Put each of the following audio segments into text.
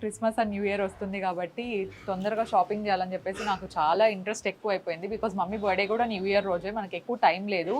Christmas and new year వస్తుంది కాబట్టి తొందరగా షాపింగ్ చేయాలని చెప్పేసి నాకు చాలా ఇంట్రెస్ట్ ఎక్కువ అయిపోయింది. బికాజ్ మమ్మీ బర్త్డే కూడా న్యూ ఇయర్ రోజే, మనకి ఎక్కువ టైం లేదు.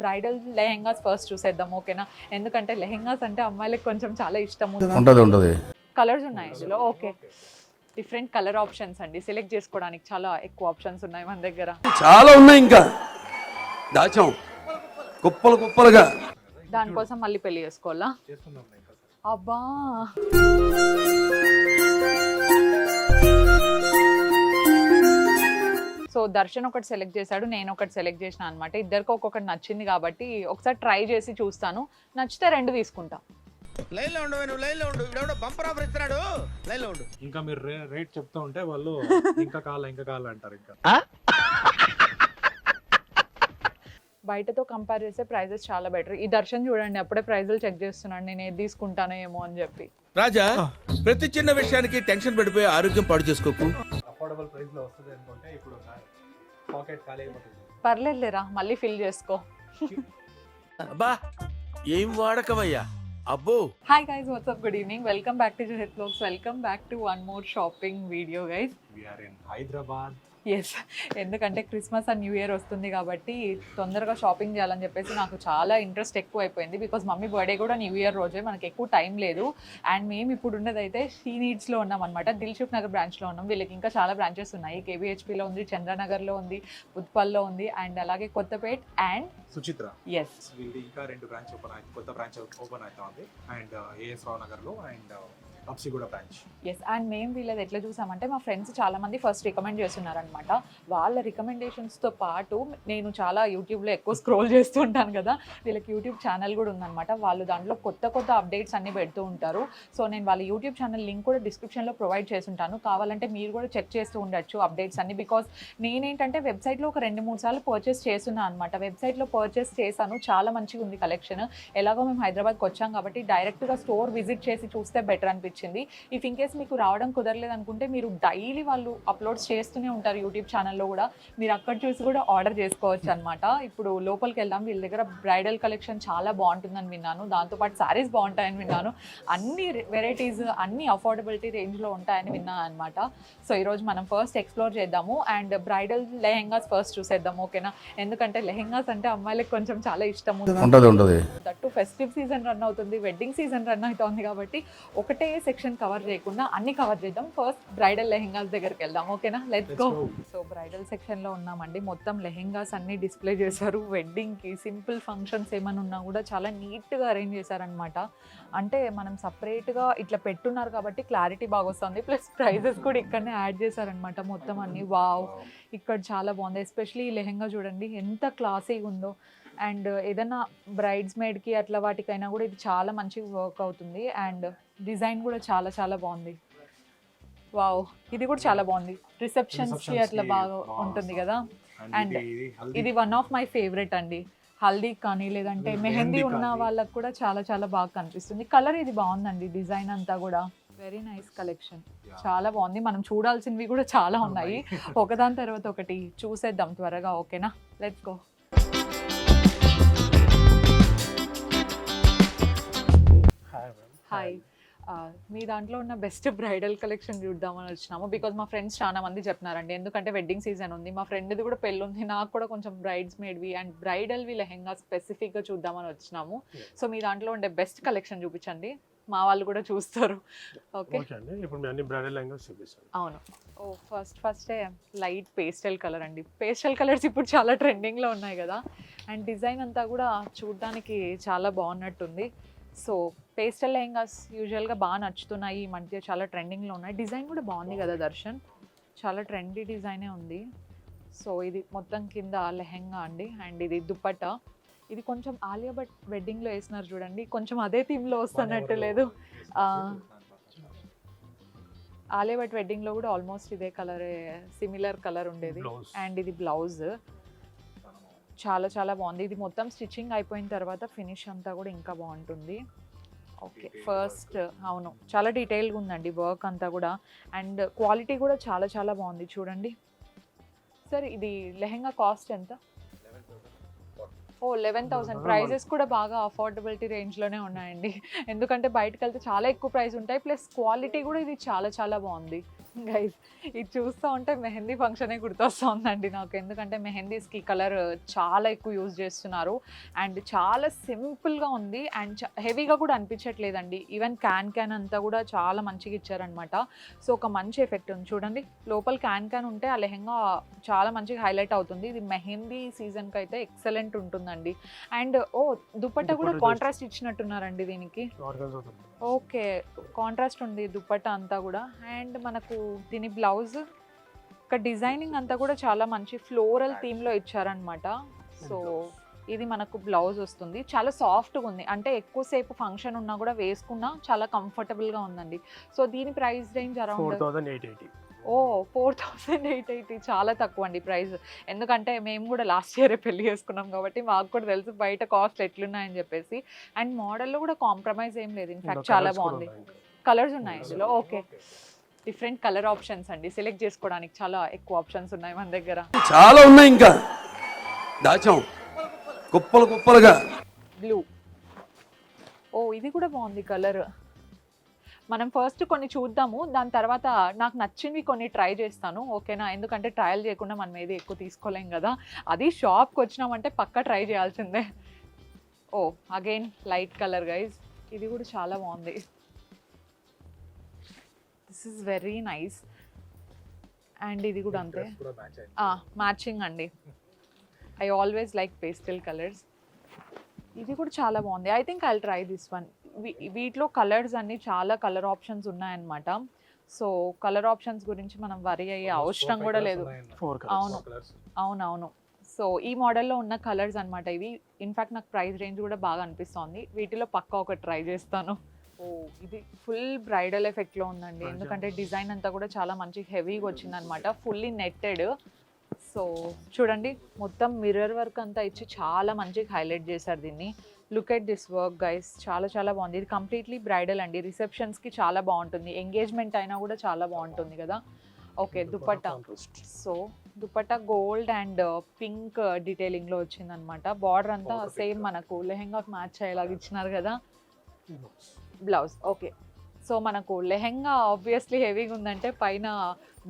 బ్రైడల్ లెహెంగాస్ ఫస్ట్ చూసేద్దాం, ఓకేనా? ఎందుకంటే లెహెంగాస్ అంటే అమ్మాయిలకు కొంచెం చాలా ఇష్టం ఉంటుంది. కలర్స్ ఉన్నాయి ఇందులో, ఓకే. డిఫరెంట్ కలర్ ఆప్షన్స్ అండి, సెలెక్ట్ చేసుకోవడానికి చాలా ఎక్కువ ఆప్షన్స్ ఉన్నాయి మన దగ్గర. చాలా ఉన్నాయి, ఇంకా దాచాం కుప్పలు కుప్పలుగా. దానికోసం మళ్ళీ పెళ్లి చేసుకోవాలా? అబ్బా, సో దర్శన్ ఒకటి సెలెక్ట్ చేశాడు, నేను ఒకటి సెలెక్ట్ చేసిన అనమాట. ఇద్దరికి ఒక్కొక్కటి నచ్చింది కాబట్టి ఒకసారి ట్రై చేసి చూస్తాను, నచ్చితే రెండు తీసుకుంటా. ఇంకా మీరు రేట్ చెప్తూ ఉంటే వాళ్ళు ఇంకా కావాలి అంటారు. ఇంకా బయటతో కంపేర్ చేస్తే ప్రైజెస్ చాలా బెటర్. ఈ దర్శన్ చూడండి, అప్పుడే ప్రైజులు చెక్ చేస్తున్నాడు, నేను ఏది తీసుకుంటానో ఏమో అని చెప్పి. రాజా, ప్రతి చిన్న విషయానికి టెన్షన్ పడిపోయి ఆరోగ్యం పాడు చేసుకోకు. అఫోర్డబుల్ ప్రైస్ లో వస్తుంది అనుకుంటే ఇప్పుడు పాకెట్ ఖాళీ అయిపోతుంది. పర్లేదులేరా, మళ్ళీ ఫిల్ చేసుకో. అబ్బా, ఏం వాడకమయ్యా అబ్బో. Hi guys, what's up, good evening, welcome back to జుహెత్ vlogs, welcome back to one more shopping video guys. We are in Hyderabad. Yes, ఎందుకంటే క్రిస్మస్ అండ్ న్యూ ఇయర్ వస్తుంది కాబట్టి తొందరగా షాపింగ్ చేయాలని చెప్పేసి నాకు చాలా ఇంట్రెస్ట్ ఎక్కువ అయిపోయింది. బికాజ్ మమ్మీ బర్త్డే కూడా న్యూ ఇయర్ రోజే, మనకి ఎక్కువ టైం లేదు. అండ్ మేము ఇప్పుడు ఉన్నదైతే షీ నీడ్స్లో ఉన్నాం అనమాట, దిల్సుఖ్ నగర్ బ్రాంచ్లో ఉన్నాం. వీళ్ళకి ఇంకా చాలా బ్రాంచెస్ ఉన్నాయి, కేబిహెచ్పిలో ఉంది, చంద్రనగర్లో ఉంది, ఉత్పల్లో ఉంది, అండ్ అలాగే కొత్తపేట్ అండ్ సుచిత్ర. ఎస్, వీళ్ళది ఇంకా 2 బ్రాంచ్ ఓపెన్ అవుతుంది, కొత్త బ్రాంచ్ ఓపెన్ అవుతా ఉంది. అండ్ ఏఎస్ రావు నగర్ లో and Habsiguda branch. Yes, and మేము వీళ్ళది ఎట్లా చూసామంటే మా ఫ్రెండ్స్ చాలా మంది ఫస్ట్ రికమెండ్ చేస్తున్నారనమాట. వాళ్ళ రికమెండేషన్స్తో పాటు నేను చాలా యూట్యూబ్లో ఎక్కువ స్క్రోల్ చేస్తూ ఉంటాను కదా, వీళ్ళకి యూట్యూబ్ ఛానల్ కూడా ఉందన్నమాట. వాళ్ళు దాంట్లో కొత్త కొత్త అప్డేట్స్ అన్ని పెడుతూ ఉంటారు. సో నేను వాళ్ళ యూట్యూబ్ ఛానల్ లింక్ కూడా డిస్క్రిప్షన్లో ప్రొవైడ్ చేస్తుంటాను, కావాలంటే మీరు కూడా చెక్ చేస్తూ ఉండొచ్చు అప్డేట్స్ అన్ని. బికాస్ నేనేంటంటే వెబ్సైట్లో ఒక 2-3 సార్లు పర్చేస్ చేస్తున్నాను అనమాట. వెబ్సైట్లో పర్చేస్ చేశాను, చాలా మంచిగా ఉంది కలెక్షన్. ఎలాగో మేము హైదరాబాద్కి వచ్చాం కాబట్టి డైరెక్ట్గా స్టోర్ విజిట్ చేసి చూస్తే బెటర్ అనిపించింది. ఇఫ్ ఇన్ కేస్ మీకు రావడం కుదరలేదు అనుకుంటే మీరు డైలీ వాళ్ళు అప్లోడ్స్ చేస్తూనే ఉంటారు యూట్యూబ్ ఛానల్లో కూడా, మీరు అక్కడ చూసి కూడా ఆర్డర్ చేసుకోవచ్చు అనమాట. ఇప్పుడు లోపలికి వెళ్దాం. వీళ్ళ దగ్గర బ్రైడల్ కలెక్షన్ చాలా బాగుంటుందని విన్నాను, దాంతోపాటు శారీస్ బాగుంటాయని విన్నాను, అన్ని వెరైటీస్ అన్ని అఫోర్డబిలిటీ రేంజ్లో ఉంటాయని విన్నాను అనమాట. సో ఈరోజు మనం ఫస్ట్ ఎక్స్ప్లోర్ చేద్దాము అండ్ బ్రైడల్ లెహెంగాస్ ఫస్ట్ చూసేద్దాం, ఓకేనా? ఎందుకంటే లెహెంగాస్ అంటే అమ్మాయిలకు కొంచెం చాలా ఇష్టం ఉంటుంది. దట్టు ఫెస్టివ్ సీజన్ రన్ అవుతుంది, వెడ్డింగ్ సీజన్ రన్ అవుతుంది కాబట్టి ఒకటే సెక్షన్ కవర్ చేయకుండా అన్ని కవర్ చేద్దాం. ఫస్ట్ బ్రైడల్ లెహెంగాస్ దగ్గరికి వెళ్దాం, ఓకేనా? Let's go. సో బ్రైడల్ సెక్షన్లో ఉన్నామండి, మొత్తం లెహెంగాస్ అన్ని డిస్ప్లే చేశారు. వెడ్డింగ్కి సింపుల్ ఫంక్షన్స్ ఏమైనా ఉన్నా కూడా చాలా నీట్గా అరేంజ్ చేశారనమాట. అంటే మనం సపరేట్గా ఇట్లా పెట్టున్నారు కాబట్టి క్లారిటీ బాగా వస్తుంది, ప్లస్ ప్రైజెస్ కూడా ఇక్కడనే యాడ్ చేశారనమాట మొత్తం అన్ని. వావ్, ఇక్కడ చాలా బాగుంది. ఎస్పెషలీ ఈ లెహెంగా చూడండి ఎంత క్లాసీగా ఉందో. అండ్ ఏదైనా బ్రైడ్స్ మేడ్కి అట్లా వాటికైనా కూడా ఇది చాలా మంచిగా వర్క్ అవుతుంది. అండ్ డిజైన్ కూడా చాలా చాలా బాగుంది. వావ్, ఇది కూడా చాలా బాగుంది, రిసెప్షన్స్కి అట్లా బాగా ఉంటుంది కదా. అండ్ ఇది వన్ ఆఫ్ మై ఫేవరెట్ అండి, హల్దీ కానీ లేదంటే మెహందీ ఉన్న వాళ్ళకు కూడా చాలా చాలా బాగా కనిపిస్తుంది. కలర్ ఇది బాగుందండి, డిజైన్ అంతా కూడా వెరీ నైస్ కలెక్షన్, చాలా బాగుంది. మనం చూడాల్సినవి కూడా చాలా ఉన్నాయి, ఒకదాని తర్వాత ఒకటి చూసేద్దాం త్వరగా, ఓకేనా? Let's go. హాయ్, మీ దాంట్లో ఉన్న బెస్ట్ బ్రైడల్ కలెక్షన్ చూద్దామని వచ్చినాము. బికాజ్ మా ఫ్రెండ్స్ చాలా మంది చెప్తున్నారండి, ఎందుకంటే వెడ్డింగ్ సీజన్ ఉంది, మా ఫ్రెండ్ది కూడా పెళ్ళి ఉంది, నాకు కూడా కొంచెం బ్రైడ్స్ మేడ్వి అండ్ బ్రైడల్వి లెహెంగా స్పెసిఫిక్గా చూద్దామని వచ్చినాము. సో మీ దాంట్లో ఉండే బెస్ట్ కలెక్షన్ చూపించండి, మా వాళ్ళు కూడా చూస్తారు. ఓకే, ఇప్పుడు అన్ని బ్రైడల్ లెహంగాస్ చూపిస్తాను. అవును. ఓ ఫస్టే లైట్ పేస్టల్ కలర్ అండి. పేస్టల్ కలర్స్ ఇప్పుడు చాలా ట్రెండింగ్లో ఉన్నాయి కదా, అండ్ డిజైన్ అంతా కూడా చూడడానికి చాలా బాగున్నట్టుంది. సో పేస్టల్ లెహెంగాస్ యూజువల్గా బాగా నచ్చుతున్నాయి ఈ మధ్య, చాలా ట్రెండింగ్లో ఉన్నాయి. డిజైన్ కూడా బాగుంది కదా దర్శన్, చాలా ట్రెండీ డిజైనే ఉంది. సో ఇది మొత్తం కింద లెహెంగా అండి, అండ్ ఇది దుపట్టా. ఇది కొంచెం ఆలియా భట్ వెడ్డింగ్లో వేసినారు చూడండి, కొంచెం అదే థీమ్లో వస్తున్నట్టు లేదు. ఆలియా భట్ వెడ్డింగ్లో కూడా ఆల్మోస్ట్ ఇదే కలరే, సిమిలర్ కలర్ ఉండేది. అండ్ ఇది బ్లౌజ్ చాలా చాలా బాగుంది. ఇది మొత్తం స్టిచ్చింగ్ అయిపోయిన తర్వాత ఫినిష్ అంతా కూడా ఇంకా బాగుంటుంది. ఓకే, ఫస్ట్ అవును, చాలా డీటెయిల్గా ఉందండి వర్క్ అంతా కూడా. అండ్ క్వాలిటీ కూడా చాలా చాలా బాగుంది చూడండి. సార్ ఇది లెహెంగా కాస్ట్ ఎంత? ఓ 11,000. ప్రైజెస్ కూడా బాగా అఫోర్డబిలిటీ రేంజ్లోనే ఉన్నాయండి. ఎందుకంటే బయటకు వెళ్తే చాలా ఎక్కువ ప్రైస్ ఉంటాయి, ప్లస్ క్వాలిటీ కూడా ఇది చాలా చాలా బాగుంది. గైస్ ఇది చూస్తూ ఉంటే మెహందీ ఫంక్షనే గుర్తొస్తుందండి నాకు. ఎందుకంటే మెహందీస్కి కలర్ చాలా ఎక్కువ యూజ్ చేస్తున్నారు అండ్ చాలా సింపుల్గా ఉంది అండ్ హెవీగా కూడా అనిపించట్లేదండి. ఈవెన్ క్యాన్ అంతా కూడా చాలా మంచిగా ఇచ్చారనమాట. సో ఒక మంచి ఎఫెక్ట్ ఉంది చూడండి. లోపల క్యాన్ ఉంటే ఆ లెహెంగా చాలా మంచిగా హైలైట్ అవుతుంది. ఇది మెహందీ సీజన్కి అయితే ఎక్సలెంట్ ఉంటుందండి. అండ్ దుపట్టా కూడా కాంట్రాస్ట్ ఇచ్చినట్టున్నారండి దీనికి. ఓకే, కాంట్రాస్ట్ ఉంది దుపట్టా అంతా కూడా. అండ్ మనకు దీని బ్లౌజ్ ఒక డిజైనింగ్ అంతా కూడా చాలా మంచి ఫ్లోరల్ థీమ్లో ఇచ్చారనమాట. సో ఇది మనకు బ్లౌజ్ వస్తుంది. చాలా సాఫ్ట్గా ఉంది, అంటే ఎక్కువసేపు ఫంక్షన్ ఉన్నా కూడా వేసుకున్నా చాలా కంఫర్టబుల్గా ఉందండి. సో దీని ప్రైస్ రేంజ్ అరౌండ్ 4,880. 4,880 చాలా తక్కువ అండి ప్రైస్. ఎందుకంటే మేము కూడా లాస్ట్ ఇయరే పెళ్లి చేసుకున్నాం కాబట్టి మాకు కూడా తెలుసు బయట కాస్ట్ ఎట్లున్నాయని చెప్పేసి. అండ్ మోడల్లో కూడా కాంప్రమైజ్ ఏం లేదు, ఇన్ఫాక్ట్ చాలా బాగుంది. కలర్స్ ఉన్నాయి ఇందులో. ఓకే, డిఫరెంట్ కలర్ ఆప్షన్స్ అండి, సెలెక్ట్ చేసుకోవడానికి చాలా ఎక్కువ ఆప్షన్స్ ఉన్నాయి మన దగ్గర. చాలా ఉన్నాయి ఇంకా దాచాం కుప్పలు కుప్పలుగా. బ్లూ, ఇది కూడా బాగుంది కలర్. మనం ఫస్ట్ కొన్ని చూద్దాము, దాని తర్వాత నాకు నచ్చింది కొన్ని ట్రై చేస్తాను, ఓకేనా? ఎందుకంటే ట్రయల్ చేయకుండా మనం ఏది ఎక్కువ తీసుకోలేం కదా. అది షాప్కి వచ్చినామంటే పక్కా ట్రై చేయాల్సిందే. అగైన్ లైట్ కలర్ గైజ్, ఇది కూడా చాలా బాగుంది. This is very nice. And ఇది కూడా అంతే, మ్యాచింగ్ అండి. I always like pastel colours. ఇది కూడా చాలా బాగుంది. I think I try this one. వీటిలో కలర్స్ అన్ని చాలా కలర్ ఆప్షన్స్ ఉన్నాయన్నమాట. సో కలర్ ఆప్షన్స్ గురించి మనం వరి అయ్యే అవసరం కూడా లేదు. అవునవును. సో ఈ మోడల్లో ఉన్న కలర్స్ అనమాట ఇవి. ఇన్ఫ్యాక్ట్ నాకు ప్రైస్ రేంజ్ కూడా బాగా అనిపిస్తుంది. వీటిలో పక్కా ఒకటి ట్రై చేస్తాను. ఇది ఫుల్ బ్రైడల్ ఎఫెక్ట్లో ఉందండి, ఎందుకంటే డిజైన్ అంతా కూడా చాలా మంచి హెవీగా వచ్చిందనమాట. Fully netted. సో చూడండి, మొత్తం మిర్రర్ వర్క్ అంతా ఇచ్చి చాలా మంచిగా హైలైట్ చేశారు దీన్ని. Look at this work guys, చాలా చాలా బాగుంది. ఇది కంప్లీట్లీ బ్రైడల్ అండి, రిసెప్షన్స్కి చాలా బాగుంటుంది, ఎంగేజ్మెంట్ అయినా కూడా చాలా బాగుంటుంది కదా. Okay, dupatta. So dupatta gold and pink డీటెయిలింగ్లో వచ్చిందనమాట. బార్డర్ అంతా సేమ్ మనకు లెహెంగాకి మ్యాచ్ అయ్యేలాగా ఇచ్చినారు కదా. Blouse okay. సో మనకు లెహెంగా ఆబ్వియస్లీ హెవీగా ఉందంటే పైన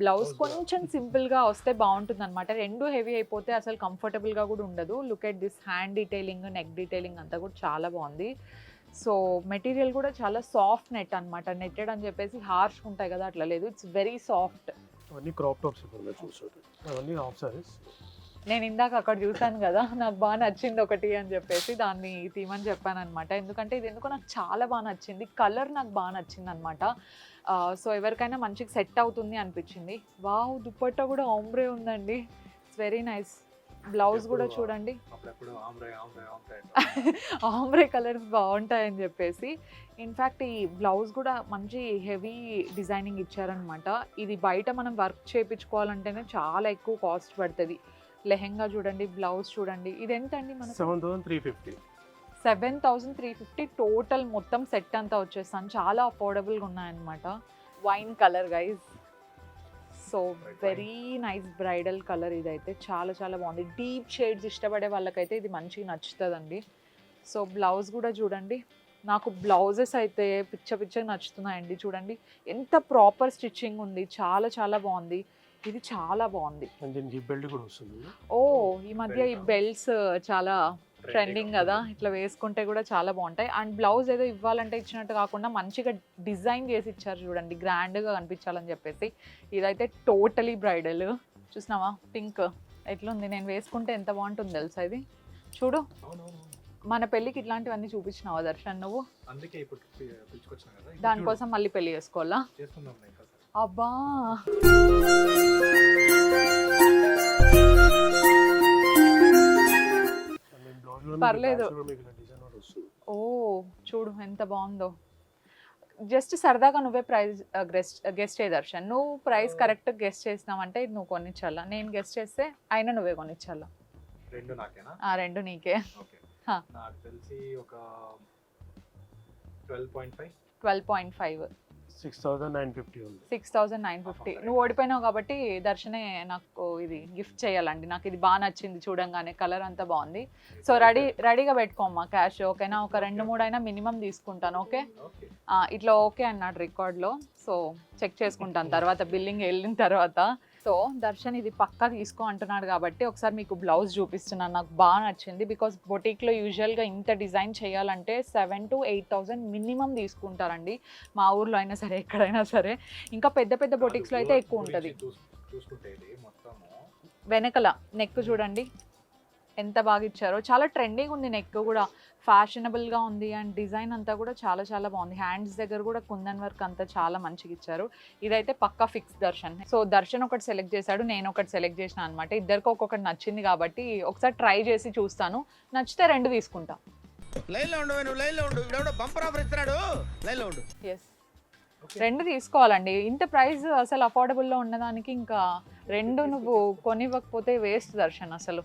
బ్లౌజ్ కొంచెం సింపుల్గా వస్తే బాగుంటుంది అనమాట. రెండు హెవీ అయిపోతే అసలు కంఫర్టబుల్గా కూడా ఉండదు. Look at this hand detailing, neck detailing అంతా కూడా చాలా బాగుంది. సో మెటీరియల్ కూడా చాలా సాఫ్ట్ నెట్ అనమాట. నెట్టెడ్ అని చెప్పేసి హార్ష్ ఉంటాయి కదా, అట్లా లేదు, ఇట్స్ వెరీ సాఫ్ట్. అవన్నీ క్రాప్ టాప్స్ అవన్నీ హాఫ్ సారీస్. నేను ఇందాక అక్కడ చూసాను కదా, నాకు బాగా నచ్చింది ఒకటి అని చెప్పేసి దాన్ని తీయమని చెప్పాను అనమాట. ఎందుకంటే ఇది ఎందుకో నాకు చాలా బాగా నచ్చింది, కలర్ నాకు బాగా నచ్చింది అనమాట. సో ఎవరికైనా మంచిగా సెట్ అవుతుంది అనిపించింది. వావ్, దుపట్టా కూడా ఆంబ్రే ఉందండి, ఇట్స్ వెరీ నైస్. బ్లౌజ్ కూడా చూడండి, ఆంబ్రే కలర్స్ బాగుంటాయని చెప్పేసి. ఇన్ఫ్యాక్ట్ ఈ బ్లౌజ్ కూడా మంచి హెవీ డిజైనింగ్ ఇచ్చారనమాట. ఇది బయట మనం వర్క్ చేయించుకోవాలంటేనే చాలా ఎక్కువ కాస్ట్ పడుతుంది. లెహెంగా చూడండి, బ్లౌజ్ చూడండి. ఇది ఎంతండి మనకు? 7,350. 7,350 టోటల్ మొత్తం సెట్ అంతా వచ్చేస్తాను. చాలా అఫోర్డబుల్గా ఉన్నాయన్నమాట. Wine colour guys, so very nice bridal colour. ఇదైతే చాలా చాలా బాగుంది. డీప్ షేడ్స్ ఇష్టపడే వాళ్ళకైతే ఇది మంచిగా నచ్చుతుందండి. సో బ్లౌజ్ కూడా చూడండి, నాకు బ్లౌజెస్ అయితే పిచ్చగా నచ్చుతున్నాయండి. చూడండి ఎంత ప్రాపర్ స్టిచ్చింగ్ ఉంది, చాలా చాలా బాగుంది. ఇది చాలా బాగుంది. ఈ మధ్య ఈ బెల్ట్స్ చాలా ట్రెండింగ్ కదా, ఇట్లా వేసుకుంటే కూడా చాలా బాగుంటాయి. అండ్ బ్లౌజ్ ఏదో ఇవ్వాలంటే ఇచ్చినట్టు కాకుండా మంచిగా డిజైన్ చేసి ఇచ్చారు చూడండి, గ్రాండ్గా కనిపించాలని చెప్పేసి. ఇదైతే టోటలీ బ్రైడల్. చూసినావా పింక్ ఎట్లుంది? నేను వేసుకుంటే ఎంత బాగుంటుంది తెలుసా ఇది. చూడు, మన పెళ్ళికి ఇట్లాంటివన్నీ చూపించినావా దర్శన్ నువ్వు? దానికోసం మళ్ళీ పెళ్లి చేసుకోవాలా? అబ్బా, పర్లేదు. చూడు ఎంత బాగుందో. జస్ట్ సరదాగా నువ్వే ప్రైస్ గెస్ట్ చేయ దర్శన్. నువ్వు ప్రైస్ కరెక్ట్ గెస్ట్ చేసినావంటే నువ్వు కొనిచ్చాలా, నేను గెస్ట్ చేస్తే అయినా నువ్వే కొనిచ్చాలా. రెండు నాకేనా? రెండు నీకే. ఓకే. హా. నాకు తెలిసి ఒక 12.5. 12.5. 6,950 ఉంది. 6,950. నువ్వు ఓడిపోయినావు కాబట్టి దర్శనే నాకు ఇది గిఫ్ట్ చేయాలండి. నాకు ఇది బాగా నచ్చింది చూడంగానే, కలర్ అంతా బాగుంది. సో రెడీగా పెట్టుకోమ్మా క్యాష్, ఓకేనా? ఒక 2-3 అయినా మినిమం తీసుకుంటాను, ఓకే? ఓకే. ఇట్లా ఓకే అన్నాడు రికార్డ్లో, సో చెక్ చేసుకుంటాను తర్వాత బిల్లింగ్ వెళ్ళిన తర్వాత. సో దర్శన్ ఇది పక్కా తీసుకో అంటున్నాడు కాబట్టి ఒకసారి మీకు బ్లౌజ్ చూపిస్తున్నాను. నాకు బాగా నచ్చింది, బికాస్ బొటిక్లో యూజువల్గా ఇంత డిజైన్ చేయాలంటే 7,000 to 8,000 మినిమం తీసుకుంటారండి. మా ఊర్లో అయినా సరే, ఎక్కడైనా సరే. ఇంకా పెద్ద పెద్ద బొటిక్స్లో అయితే ఎక్కువ ఉంటుంది. చూసుకుంటే ఇది మొత్తము వెనకల నెక్ చూడండి ఎంత బాగా ఇచ్చారో. చాలా ట్రెండింగ్ ఉంది, నెక్ కూడా ఫ్యాషనబుల్గా ఉంది. అండ్ డిజైన్ అంతా కూడా చాలా చాలా బాగుంది. హ్యాండ్స్ దగ్గర కూడా కుందన్ వర్క్ అంతా చాలా మంచిగా ఇచ్చారు. ఇదైతే పక్కా ఫిక్స్ దర్శన్. సో దర్శన్ ఒకటి సెలెక్ట్ చేశాడు, నేను ఒకటి సెలెక్ట్ చేసిన అనమాట. ఇద్దరికి ఒక్కొక్కటి నచ్చింది కాబట్టి ఒకసారి ట్రై చేసి చూస్తాను, నచ్చితే 2 తీసుకుంటా. ఎస్, 2 తీసుకోవాలండి. ఇంత ప్రైస్ అసలు అఫోర్డబుల్లో ఉన్నదానికి ఇంకా 2 నువ్వు కొనివ్వకపోతే వేస్ట్ దర్శన్, అసలు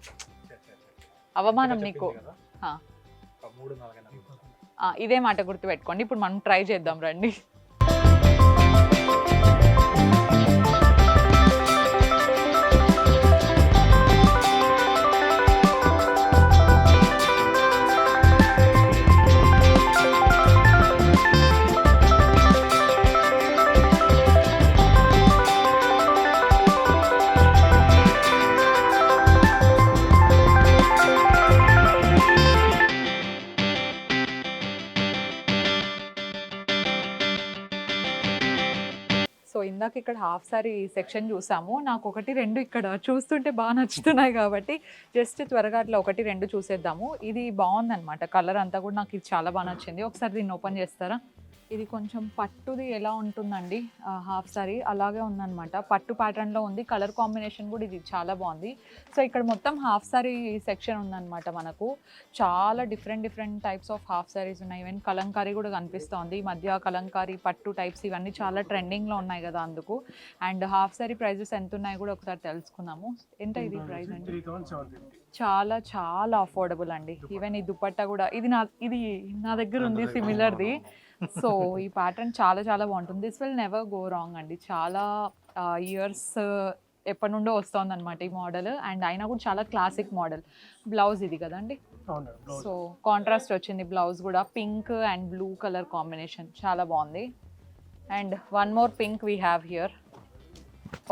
అవమానం నీకు. కదా 3-4 ఇదే మాట గుర్తుపెట్టుకోండి. ఇప్పుడు మనం ట్రై చేద్దాం రండి. సో ఇందాక ఇక్కడ హాఫ్ సారీ సెక్షన్ చూసాము. నాకు 1-2 ఇక్కడ చూస్తుంటే బాగా నచ్చుతున్నాయి కాబట్టి జస్ట్ త్వరగా అట్లా 1-2 చూసేద్దాము. ఇది బాగుందన్నమాట, కలర్ అంతా కూడా నాకు ఇది చాలా బాగా నచ్చింది. ఒకసారి దీన్ని ఓపెన్ చేస్తారా? ఇది కొంచెం పట్టుది ఎలా ఉంటుందండి, హాఫ్ సారీ అలాగే ఉందన్నమాట. పట్టు ప్యాటర్న్లో ఉంది, కలర్ కాంబినేషన్ కూడా ఇది చాలా బాగుంది. సో ఇక్కడ మొత్తం హాఫ్ సారీ సెక్షన్ ఉందన్నమాట. మనకు చాలా different types of half saris ఉన్నాయి. ఈవెన్ కలంకారీ కూడా కనిపిస్తోంది. ఈ మధ్య కలంకారీ పట్టు టైప్స్ ఇవన్నీ చాలా ట్రెండింగ్లో ఉన్నాయి కదా, అందుకు. అండ్ హాఫ్ సారీ ప్రైజెస్ ఎంత ఉన్నాయి కూడా ఒకసారి తెలుసుకుందాము. ఎంత ఇది ప్రైస్ అండి? 3,750. చాలా చాలా అఫోర్డబుల్ అండి. ఈవెన్ ఈ దుపట్టా కూడా ఇది నా దగ్గర ఉంది సిమిలర్ది. సో ఈ ప్యాటర్న్ చాలా చాలా బాగుంటుంది. This will never go wrong అండి. చాలా ఇయర్స్ ఎప్పటి నుండో వస్తుంది అనమాట ఈ మోడల్. అండ్ అయినా కూడా చాలా క్లాసిక్ మోడల్. బ్లౌజ్ ఇది కదండి. సో కాంట్రాస్ట్ వచ్చింది బ్లౌజ్ కూడా, pink and blue colour combination చాలా బాగుంది. And 1 more pink we have here.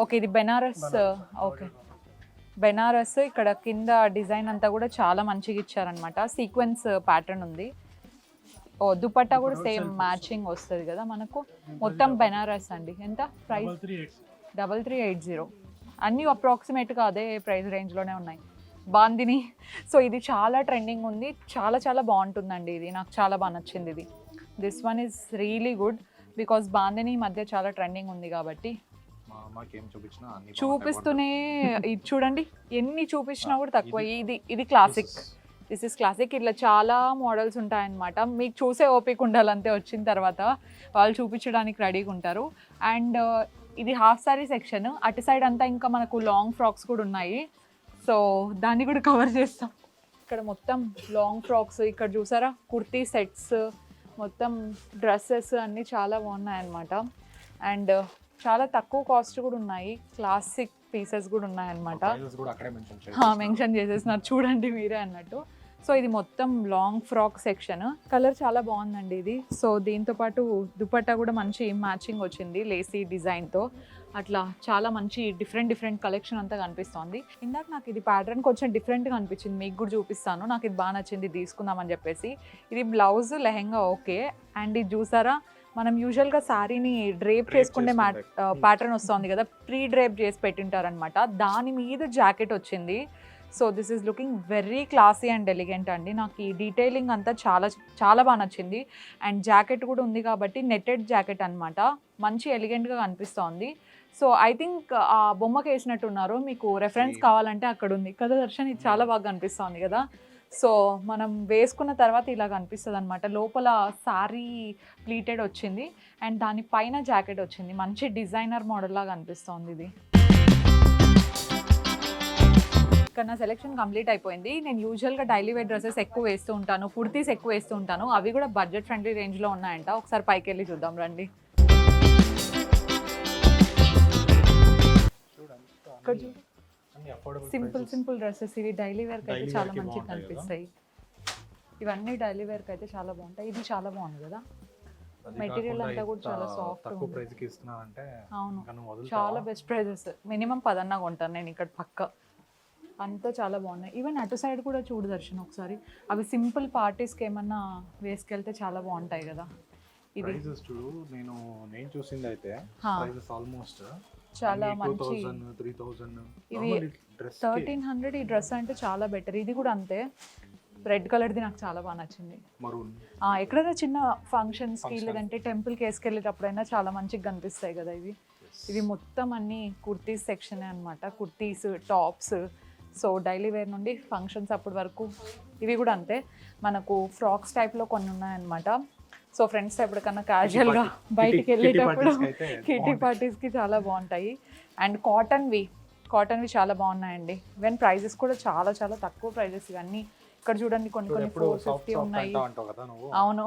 Okay, ఇది బెనారస్. ఓకే, బెనారస్. ఇక్కడ కింద డిజైన్ అంతా కూడా చాలా మంచిగా ఇచ్చారనమాట. సీక్వెన్స్ ప్యాటర్న్ ఉంది. దుపట్టా కూడా సేమ్ మ్యాచింగ్ వస్తుంది కదా మనకు. మొత్తం బెనారస్ అండి. ఎంత ప్రైస్? 3380. అన్నీ అప్రాక్సిమేట్గా అదే ప్రైస్ రేంజ్లోనే ఉన్నాయి. బాందిని. సో ఇది చాలా ట్రెండింగ్ ఉంది, చాలా చాలా బాగుంటుందండి. ఇది నాకు చాలా బాగా నచ్చింది. ఇది this one is really good because bandhani ఈ మధ్య చాలా ట్రెండింగ్ ఉంది కాబట్టి. చూపిస్తూనే ఇది చూడండి, ఎన్ని చూపించినా కూడా తక్కువ. ఇది క్లాసిక్. This is classic. ఇట్లా చాలా మోడల్స్ ఉంటాయన్నమాట. మీకు చూసే ఓపిక ఉండాలంతే, వచ్చిన తర్వాత వాళ్ళు చూపించడానికి రెడీగా ఉంటారు. అండ్ ఇది హాఫ్ సారీ సెక్షన్. అటు సైడ్ అంతా ఇంకా మనకు లాంగ్ ఫ్రాక్స్ కూడా ఉన్నాయి. సో దాన్ని కూడా కవర్ చేస్తాం. ఇక్కడ మొత్తం లాంగ్ ఫ్రాక్స్, ఇక్కడ చూసారా కుర్తీ సెట్స్, మొత్తం డ్రెస్సెస్ అన్నీ చాలా బాగున్నాయన్నమాట. అండ్ చాలా తక్కువ కాస్ట్ కూడా ఉన్నాయి. క్లాసిక్ పీసెస్ కూడా ఉన్నాయన్నమాట. మెన్షన్ చేసేసినారు చూడండి మీరే అన్నట్టు. సో ఇది మొత్తం లాంగ్ ఫ్రాక్ సెక్షన్. కలర్ చాలా బాగుందండి ఇది. సో దీంతో పాటు దుపట్టా కూడా మంచి మ్యాచింగ్ వచ్చింది లేసీ డిజైన్తో. అట్లా చాలా మంచి డిఫరెంట్ కలెక్షన్ అంతా కనిపిస్తోంది. ఇందాక నాకు ఇది ప్యాటర్న్ కొంచెం డిఫరెంట్గా అనిపించింది, మీకు కూడా చూపిస్తాను. నాకు ఇది బాగా నచ్చింది, తీసుకుందామని చెప్పేసి. ఇది బ్లౌజ్ లెహెంగా ఓకే. అండ్ ఇది చూసారా, మనం యూజువల్గా శారీని డ్రేప్ చేసుకునే ప్యాటర్న్ వస్తుంది కదా, ప్రీ డ్రేప్ చేసి పెట్టింటారనమాట. దాని మీద జాకెట్ వచ్చింది. So this is looking very classy and elegant అండి. నాకు ఈ డీటెయిలింగ్ అంతా చాలా చాలా బాగా నచ్చింది. అండ్ జాకెట్ కూడా ఉంది కాబట్టి నెట్టెడ్ జాకెట్ అనమాట, మంచి ఎలిగెంట్గా కనిపిస్తోంది. సో ఐ థింక్ ఆ బొమ్మకి వేసినట్టున్నారు. మీకు రెఫరెన్స్ కావాలంటే అక్కడ ఉంది కదా దర్శన్. ఇది చాలా బాగా కనిపిస్తోంది కదా. సో మనం వేసుకున్న తర్వాత ఇలా కనిపిస్తుంది అనమాట. లోపల సారీ ప్లీటెడ్ వచ్చింది అండ్ దానిపైన జాకెట్ వచ్చింది. మంచి డిజైనర్ మోడల్ లాగా కనిపిస్తోంది ఇది. ఇక్కడ నా సెలెక్షన్ కంప్లీట్ అయిపోయింది. నేను యూజువల్గా డైలీ వేర్ డ్రెస్సెస్ ఎక్కువ వేస్తూ ఉంటాను, కుర్తీస్ ఎక్కువ వేస్తూ ఉంటాను. అవి కూడా బడ్జెట్ ఫ్రెండ్లీ రేంజ్లో ఉన్నాయంట. ఒకసారి పైకి వెళ్ళి చూద్దాం రండి. ఇక్కడ చూడు, సింపుల్ డ్రెస్సెస్ ఇవి డైలీ వేర్కి అయితే చాలా మంచిగా కనిపిస్తాయి. ఇవన్నీ డైలీ వేర్కి అయితే చాలా బాగుంటాయి. ఇది చాలా బాగుంది కదా, మెటీరియల్ అంతా కూడా చాలా సాఫ్ట్. తక్కువ ప్రైస్కి ఇస్తున్నానంటే అవును, చాలా బెస్ట్ ప్రైజెస్. మినిమం 10 అన్నా కొంటాను నేను ఇక్కడ పక్క. అంతా చాలా బాగున్నాయి. ఈవెన్ అటు సైడ్ కూడా చూడు దర్శన్ ఒకసారి. అవి సింపుల్ పార్టీస్కి ఏమన్నా వేసుకెళ్తే చాలా బాగుంటాయి కదా. ఇది ప్రైజెస్ చూడు, నేను చూసింది అయితే ప్రైజెస్ ఆల్మోస్ట్ చాలా మంచి 3000 ఇవి 1300. ఈ డ్రెస్ అంటే చాలా బెటర్. ఇది కూడా అంతే, రెడ్ కలర్ది నాకు చాలా బాగా నచ్చింది. మరూన్ ఎక్కడైనా చిన్న ఫంక్షన్స్కి లేదంటే టెంపుల్కి వేసుకెళ్ళేటప్పుడైనా చాలా మంచిగా కనిపిస్తాయి కదా ఇవి. ఇవి మొత్తం అన్ని కుర్తీస్ సెక్షనే అనమాట. Kurtis, tops. So daily wear నుండి ఫంక్షన్స్ అప్పటి వరకు ఇవి కూడా అంతే. మనకు ఫ్రాక్స్ టైప్లో కొన్ని ఉన్నాయన్నమాట. సో ఫ్రెండ్స్ ఎప్పటికన్నా క్యాజువల్గా బయటికి వెళ్ళేటప్పుడు కిటీ పార్టీస్కి చాలా బాగుంటాయి. అండ్ కాటన్వి చాలా బాగున్నాయండి. ఈవెన్ ప్రైజెస్ కూడా చాలా చాలా తక్కువ ప్రైజెస్ ఇవన్నీ. ఇక్కడ చూడండి కొన్ని 450 ఉన్నాయి. అవును,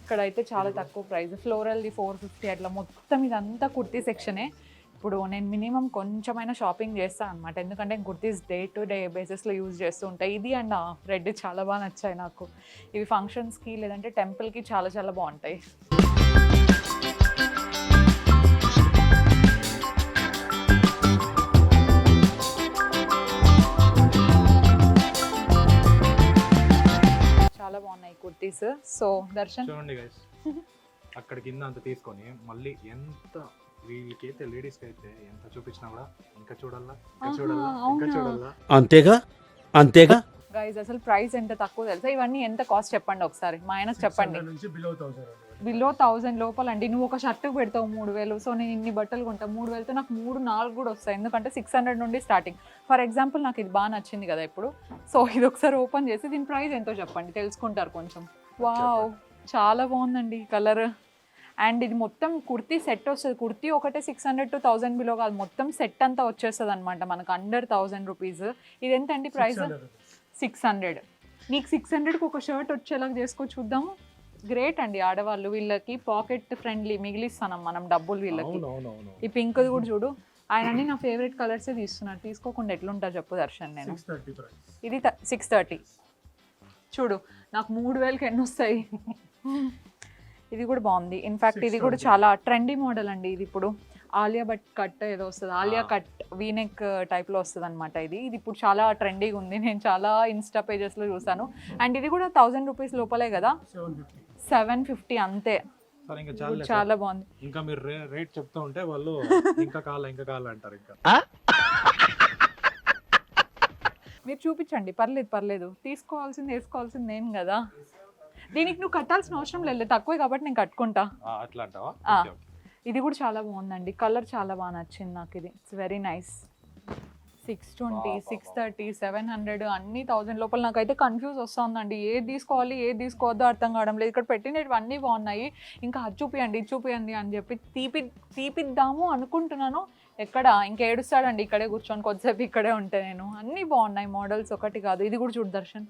ఇక్కడ అయితే చాలా తక్కువ ప్రైస్. ఫ్లోరల్ది 450 అట్లా. మొత్తం ఇదంతా కుర్తీ సెక్షనే. ఇప్పుడు నేను మినిమం కొంచెమైనా షాపింగ్ చేస్తాను అనమాట, ఎందుకంటే కుర్తీస్ డే టు డే బేసిస్లో యూజ్ చేస్తూ ఉంటాయి. ఇది అండ్ రెడ్ చాలా బాగా నచ్చాయి నాకు. ఇవి ఫంక్షన్స్కి లేదంటే టెంపుల్కి చాలా చాలా బాగుంటాయి. చాలా బాగున్నాయి కుర్తీస్. సో దర్శన్ చూడండి గైస్, అక్కడ కింద అంత తీసుకొని మళ్ళీ ఎంత వీళ్ళకైతే లేడీస్కి అయితే ఎంత చూపించినా కూడా ఇంకా చూడాలా అంతేగా గైస్. అసలు ప్రైస్ ఎంత తక్కువ తెలుసా? ఇవన్నీ ఎంత కాస్ట్ చెప్పండి ఒకసారి, మైనస్ చెప్పండి. బిలో 1000 లోపల అండి. నువ్వు ఒక షర్ట్కి పెడతావు 3000. సో నేను ఇన్ని బట్టలు కొంటాను 3000తో నాకు 3-4 కూడా వస్తాయి, ఎందుకంటే 600 నుండి స్టార్టింగ్. ఫర్ ఎగ్జాంపుల్ నాకు ఇది బాగా నచ్చింది కదా ఇప్పుడు. సో ఇది ఒకసారి ఓపెన్ చేసి దీని ప్రైస్ ఎంతో చెప్పండి, తెలుసుకుంటారు కొంచెం. వావ్, చాలా బాగుందండి కలర్. అండ్ ఇది మొత్తం కుర్తీ సెట్ వస్తుంది. కుర్తీ ఒకటే 600 to 1000 బిలో కాదు, మొత్తం సెట్ అంతా వచ్చేస్తుంది అనమాట మనకు అండర్ 1000 రూపీస్. ఇది ఎంత అండి ప్రైస్? 600. నీకు 600కి ఒక షర్ట్ వచ్చేలాగా చేసుకో చూద్దాము. గ్రేట్ అండి. ఆడవాళ్ళు వీళ్ళకి పాకెట్ ఫ్రెండ్లీ, మిగిలిస్తాం మనం డబ్బులు వీళ్ళకి. ఈ పింక్ కూడా చూడు, ఆయన నా ఫేవరెట్ కలర్సే తీస్తున్నాడు. తీసుకోకుండా ఎట్లుంటా చెప్పు దర్శన్. నేను ఇది 630. చూడు నాకు 3000కి ఎన్ని వస్తాయి. ఇది కూడా బాగుంది. ఇన్ఫ్యాక్ట్ ఇది కూడా చాలా ట్రెండీ మోడల్ అండి. ఇది ఇప్పుడు ఆలియా బట్ కట్ ఏదో వస్తుంది, ఆలియా కట్ వీనెక్ టైప్లో వస్తుంది అనమాట. ఇది ఇప్పుడు చాలా ట్రెండీగా ఉంది. నేను చాలా ఇన్స్టా పేజెస్లో చూసాను. అండ్ ఇది కూడా 1000 రూపీస్ లోపలే కదా, 750 అంతే. చాలా బాగుంది. ఇంకా మీరు రేట్ చెప్తూ ఉంటే వాళ్ళు ఇంకా కాల అంటారు. ఇంకా మీరు చూపించండి, పర్లేదు. తీసుకోవాల్సింది వేసుకోవాల్సింది నేను కదా. దీనికి నువ్వు కట్టాల్సిన అవసరం లేదు, తక్కువే కాబట్టి నేను కట్టుకుంటా. అట్లా అంటావా? ఇది కూడా చాలా బాగుందండి, కలర్ చాలా బాగా నచ్చింది నాకు. ఇది ఇట్స్ వెరీ నైస్. 620, 630, 700 అన్ని 1000 లోపల. నాకైతే కన్ఫ్యూజ్ వస్తుందండి, ఏది తీసుకోవాలి ఏది తీసుకోవద్దో అర్థం కావడం లేదు. ఇక్కడ పెట్టినవి అన్నీ బాగున్నాయి, ఇంకా అది చూపియండి అని చెప్పి తీపిద్దాము అనుకుంటున్నాను. ఎక్కడ ఇంకా ఏడుస్తాడండి, ఇక్కడే కూర్చొని కొద్దిసేపు ఇక్కడే ఉంటే నేను. అన్నీ బాగున్నాయి మోడల్స్, ఒకటి కాదు. ఇది కూడా చూడు దర్శన్,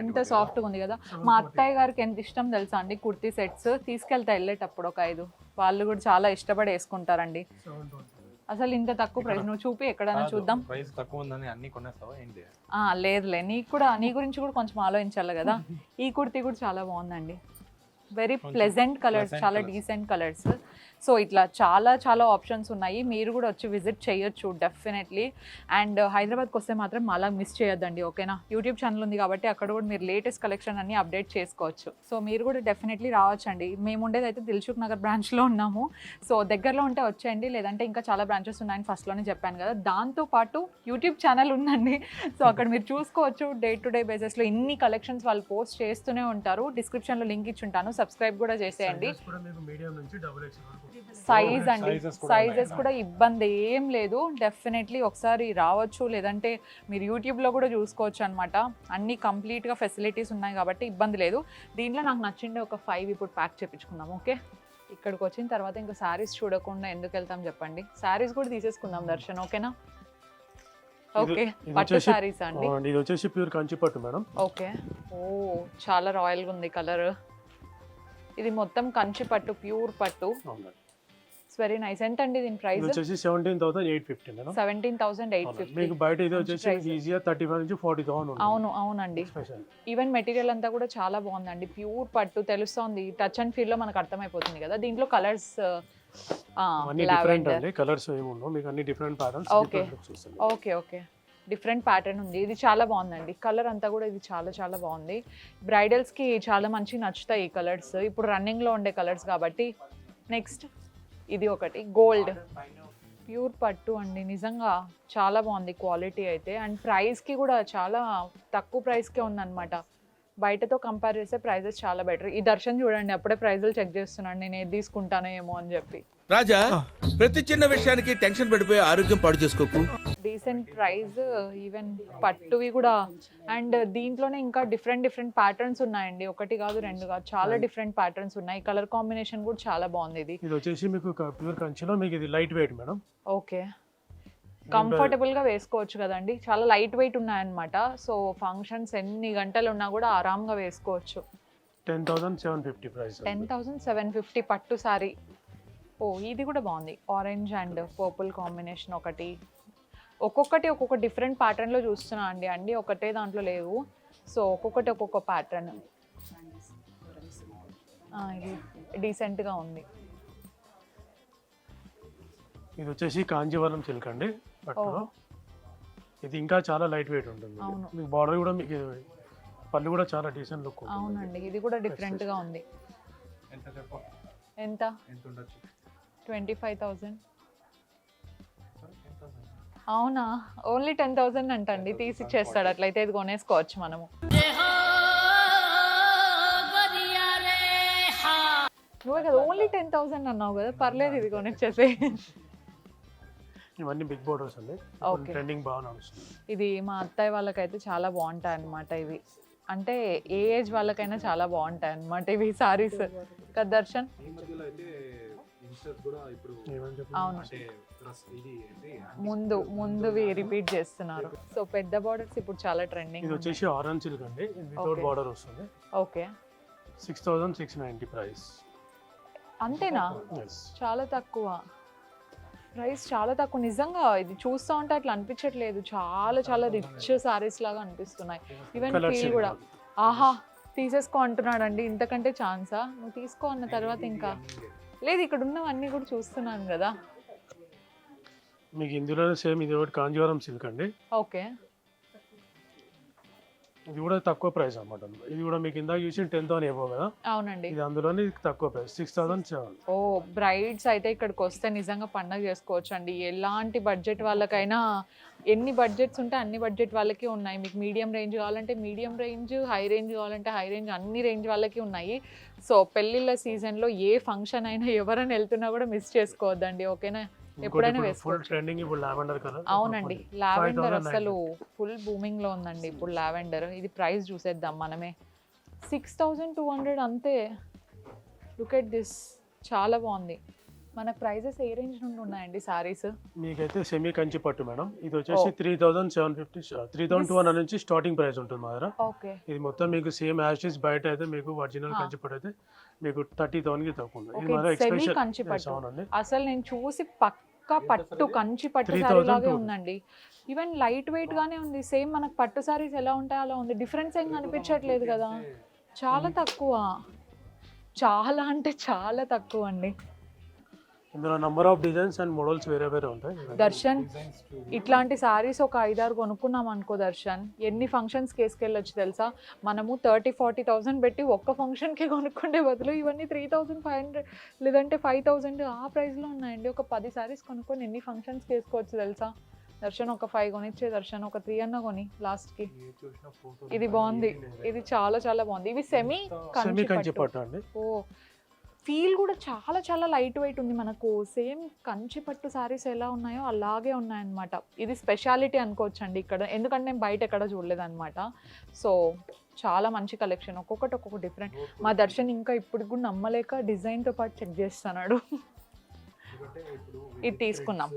ఎంత సాఫ్ట్గా ఉంది కదా. మా అత్తయ్య గారికి ఎంత ఇష్టం తెలుసా అండి కుర్తీ సెట్స్. తీసుకెళ్తా వెళ్ళేటప్పుడు ఒక 5, వాళ్ళు కూడా చాలా ఇష్టపడి వేసుకుంటారండి. అసలు ఇంత తక్కువ ప్రైస్ నువ్వు చూపి ఎక్కడైనా చూద్దాం. ప్రైస్ తక్కువ ఉందని అన్ని కొనేస్తావా ఏంటి? లేదులే, నీ గురించి కూడా కొంచెం ఆలోచించాలి కదా. ఈ కుర్తీ కూడా చాలా బాగుందండి, వెరీ ప్లెజెంట్ కలర్స్, చాలా డీసెంట్ కలర్స్. సో ఇట్లా చాలా చాలా ఆప్షన్స్ ఉన్నాయి, మీరు కూడా వచ్చి విజిట్ చేయొచ్చు డెఫినెట్లీ. అండ్ హైదరాబాద్కి వస్తే మాత్రం అలా మిస్ చేయొద్దండి, ఓకేనా. యూట్యూబ్ ఛానల్ ఉంది కాబట్టి అక్కడ కూడా మీరు లేటెస్ట్ కలెక్షన్ అన్ని అప్డేట్ చేసుకోవచ్చు. సో మీరు కూడా డెఫినెట్లీ రావచ్చండి. మేము ఉండేది అయితే దిల్సుఖ్ నగర్ బ్రాంచ్లో ఉన్నాము. సో దగ్గరలో ఉంటే వచ్చేయండి, లేదంటే ఇంకా చాలా బ్రాంచెస్ ఉన్నాయని ఫస్ట్లోనే చెప్పాను కదా. దాంతోపాటు యూట్యూబ్ ఛానల్ ఉందండి. సో అక్కడ మీరు చూసుకోవచ్చు, డే టు డే బేసిస్లో ఇన్ని కలెక్షన్స్ వాళ్ళు పోస్ట్ చేస్తూనే ఉంటారు. డిస్క్రిప్షన్లో లింక్ ఇచ్చి ఉంటాను, సబ్స్క్రైబ్ కూడా చేసేయండి. సైజెస్ కూడా ఇబ్బంది ఏం లేదు, డెఫినెట్లీ ఒకసారి రావచ్చు, లేదంటే మీరు యూట్యూబ్లో కూడా చూసుకోవచ్చు అనమాట. అన్ని కంప్లీట్గా ఫెసిలిటీస్ ఉన్నాయి కాబట్టి ఇబ్బంది లేదు. దీంట్లో నాకు నచ్చిండే ఒక 5 ఇప్పుడు ప్యాక్ చేయించుకుందాం, ఓకే. ఇక్కడికి వచ్చిన తర్వాత ఇంకా శారీస్ చూడకుండా ఎందుకు వెళ్తాం చెప్పండి. శారీస్ కూడా తీసేసుకుందాం దర్శన్, ఓకేనా. ఓకే ఇది పట్టు వచ్చేసి సారీస్ అండి. ఇది వచ్చేసి ప్యూర్ కంచి పట్టు మేడం. ఓకే. ఓ చాలా రాయల్గా ఉంది కలర్. ఇది మొత్తం కంచి పట్టు, ప్యూర్ పట్టు. అవునండి. Very nice. ఎంత అండి దీని ఇది ప్రైస్? వచ్చేసి 17,850 మేడం. 17,850. మీకు బయట ఇది వచ్చేసి ఈజీగా 35 నుంచి 40,000 ఉంది. అవును అవునండి. స్పెషల్. ఈవెన్ మెటీరియల్ అంతా కూడా చాలా బాగుందండి, ప్యూర్ పట్టు తెలుస్తోంది, టచ్ అండ్ ఫీల్ లో మనకు అర్థమైపోతుంది కదా. దీంట్లో కలర్స్ అన్ని డిఫరెంట్ అండి, కలర్స్ ఏమి ఉండవు మీకు, అన్ని different patterns. Okay okay okay different pattern ఉంది. ఇది చాలా బాగుందండి, కలర్ అంతా కూడా ఇది చాలా చాలా బాగుంది. బ్రైడల్స్కి చాలా మంచి నచ్చుతాయి ఈ కలర్స్, ఇప్పుడు రన్నింగ్లో ఉండే కలర్స్ కాబట్టి. నెక్స్ట్ ఇది ఒకటి గోల్డ్ ప్యూర్ పట్టు అండి, నిజంగా చాలా బాగుంది క్వాలిటీ అయితే. అండ్ ప్రైస్కి కూడా చాలా తక్కువ ప్రైస్కే ఉందన్నమాట. బయటతో కంపేర్ చేస్తే ప్రైజెస్ చాలా బెటర్. ఈ దర్శన్ చూడండి అప్పుడే ప్రైజులు చెక్ చేస్తున్నాడు, నేను ఏది తీసుకుంటానో ఏమో అని చెప్పి. రాజా ప్రతి చిన్న విషయానికి టెన్షన్ పడిపోయి ఆరోగ్యం పాడు చేసుకోకు. డీసెంట్ ప్రైస్, ఈవెన్ పట్టువి కూడా. అండ్ దీంట్లోనే ఇంకా డిఫరెంట్ డిఫరెంట్ ప్యాటర్న్స్ ఉన్నాయండి, ఒకటి కాదు రెండు కాదు, చాలా డిఫరెంట్ ప్యాటర్న్స్ ఉన్నాయి. కలర్ కాంబినేషన్ కూడా చాలా బాగుంది. ఇది వచ్చేసి మీకు ప్యూర్ కంచిలో మీకు ఇది light weight madam. Okay, comfortable గా వేసుకోవచ్చు కదండి, చాలా లైట్ వెయిట్ ఉన్నాయన్నమాట. సో ఫంక్షన్స్ ఎన్ని గంటలు ఉన్నా కూడా ఆరాంగా వేసుకోవచ్చు. 10,750 ప్రైస్. 10,750 పట్టు సారీ. ఓ ఇది కూడా బాగుంది, ఆరెంజ్ అండ్ పర్పుల్ కాంబినేషన్. ఒకటి ఒక్కొక్కటి ఒక్కొక్క డిఫరెంట్ ప్యాటర్న్లో చూస్తున్నా అండి, అన్నీ ఒకటే దాంట్లో లేవు. సో ఒక్కొక్కటి ఒక్కొక్క ప్యాటర్న్. ఇది డీసెంట్గా ఉంది. ఇది వచ్చేసి కాంజీవరం సిల్క్ అండి పట్టులో. ఇది ఇంకా చాలా లైట్ వెయిట్ ఉంటుంది. మీకు బార్డర్ కూడా మీకు పళ్ళు కూడా చాలా డీసెంట్ లుక్. అవునండి, ఇది కూడా డిఫరెంట్గా ఉంది. ఎంత? 25,000. అవునా, ఓన్లీ 10,000 అంటండి, తీసి ఇచ్చేస్తాడు. అట్లయితే ఇది కొనేసుకోవచ్చు మనము. నువ్వే కదా ఓన్లీ 10,000 అన్నావు కదా, పర్లేదు ఇది కొనిచ్చేసే. ఇవన్నీ బిగ్ బోర్డర్స్ అండి, ట్రెండింగ్ బాగా నడుస్తుంది. ఇది మా అత్తయ్య వాళ్ళకైతే చాలా బాగుంటాయి అన్నమాట ఇవి, అంటే ఏ ఏజ్ వాళ్ళకైనా చాలా బాగుంటాయి అన్నమాట ఇవి సారీస్ కదా దర్శన్. అవును, ముందువి రిపీట్ చేస్తున్నారు. సో పెద్ద బార్డర్స్ ఇప్పుడు చాలా ట్రెండింగ్. ఇది వచ్చేసి ఆరెంజ్ సిల్క్ అండి, వితౌట్ బార్డర్ వస్తుంది. Okay, 6,690 price. అంతేనా? చాలా తక్కువ ప్రైస్, చాలా తక్కువ. నిజంగా ఇది చూస్తూ ఉంటే అట్లా అనిపించట్లేదు, చాలా చాలా రిచ్ సారీస్ లాగా అనిపిస్తున్నాయి. ఈవెన్ ఫీల్ కూడా. ఆహా, తీసేసుకో అంటున్నాడు అండి, ఇంతకంటే ఛాన్సా? నువ్వు తీసుకో అన్న తర్వాత ఇంకా లేదు, ఇక్కడ ఉన్నవన్నీ కూడా చూస్తున్నాను కదా. మీకు ఇందులోనే సేమ్ ఇది ఒకటి కాంజీవరం సిల్క్ అండి. ఓకే, ఇది కూడా తక్కువ ప్రైస్ అన్నమాట. ఇది కూడా మీకు ఇందాక చూసి 10,000 ఏవో కదా. అవునండి, ఇది అందులోనే తక్కువ ప్రైస్ 6,007. ఓ బ్రైడ్స్ అయితే ఇక్కడికి వస్తే నిజంగా పండగ చేసుకోవచ్చు అండి. ఎలాంటి బడ్జెట్ వాళ్ళకైనా, ఎన్ని బడ్జెట్స్ ఉంటే అన్ని బడ్జెట్ వాళ్ళకి ఉన్నాయి. మీకు మీడియం రేంజ్ కావాలంటే మీడియం రేంజ్, హై రేంజ్ కావాలంటే హై రేంజ్, అన్ని రేంజ్ వాళ్ళకి ఉన్నాయి. సో పెళ్ళిళ్ళ సీజన్లో ఏ ఫంక్షన్ అయినా ఎవరైనా వెళ్తున్నా కూడా మిస్ చేసుకోవద్దండి, ఓకేనా? ఎప్పుడైనా వేసుకోవచ్చు. అవునండి, లావెండర్ అసలు ఫుల్ బూమింగ్ లో ఉందండి ఇప్పుడు లావెండర్. ఇది ప్రైస్ చూసేద్దాం మనమే, 6,200 అంతే. లుక్ ఎట్ దిస్, చాలా బాగుంది. మన ప్రైజెస్ ఏ రేంజ్ నుండి ఉన్నాయండి సారీస్? మీకైతే సెమీ కంచి పట్టు మేడం, ఇది వచ్చేసి 3,750, 3,200 నుంచి స్టార్టింగ్ ప్రైస్ ఉంటుంది మా దగ్గర. ఓకే, ఇది మొత్తం మీకు సేమ్ యాషెస్. బయట అయితే మీకు ఒరిజినల్ కంచి పట్టు అయితే మీకు 30,000కి తక్కువ ఉంది. కంచి పట్టు అసలు నేను చూసి పక్క పట్టు కంచి పట్టు సారీ లాగే ఉందండి. ఈవెన్ లైట్ వెయిట్ గానే ఉంది, సేమ్ మనకు పట్టు సారీస్ ఎలా ఉంటాయో అలా ఉంది. డిఫరెన్స్ ఏం కనిపించట్లేదు కదా. చాలా తక్కువ, చాలా అంటే చాలా తక్కువ అండి. ఇందులో number of designs and models వేరే వేరే ఉంటాయి. దర్శన్, ఇట్లాంటి సారీస్ ఒక 5-6 కొనుక్కున్నాం అనుకో దర్శన్, ఎన్ని ఫంక్షన్స్కి వేసుకెళ్ళొచ్చు తెలుసా? మనము 30,000-40,000 పెట్టి ఒక్క ఫంక్షన్కి కొనుక్కుంటే బదులు ఇవన్నీ 3,500 లేదంటే 5,000 ఆ ప్రైస్లో ఉన్నాయండి. ఒక 10 సారీస్ కొనుక్కొని ఎన్ని ఫంక్షన్స్కి వేసుకోవచ్చు తెలుసా? దర్శన్ ఒక 5 కొనిచ్చే దర్శన్, ఒక 3 అన్న కొని లాస్ట్కి. ఇది బాగుంది, ఇది చాలా చాలా బాగుంది. ఇవి సెమీ కంచి పట్టు అండి. ఓ ఫీల్ కూడా చాలా చాలా లైట్ వెయిట్ ఉంది. మనకు సేమ్ కంచి పట్టు సారీస్ ఎలా ఉన్నాయో అలాగే ఉన్నాయన్నమాట. ఇది స్పెషాలిటీ అనుకోవచ్చు అండి ఇక్కడ, ఎందుకంటే నేను బయట ఎక్కడ చూడలేదన్నమాట. సో చాలా మంచి కలెక్షన్, ఒక్కొక్కటి ఒక్కొక్క డిఫరెంట్. మా దర్శన్ ఇంకా ఇప్పుడు కూడా నమ్మలేక డిజైన్తో పాటు చెక్ చేస్తున్నాడు. ఇది తీసుకున్నాం.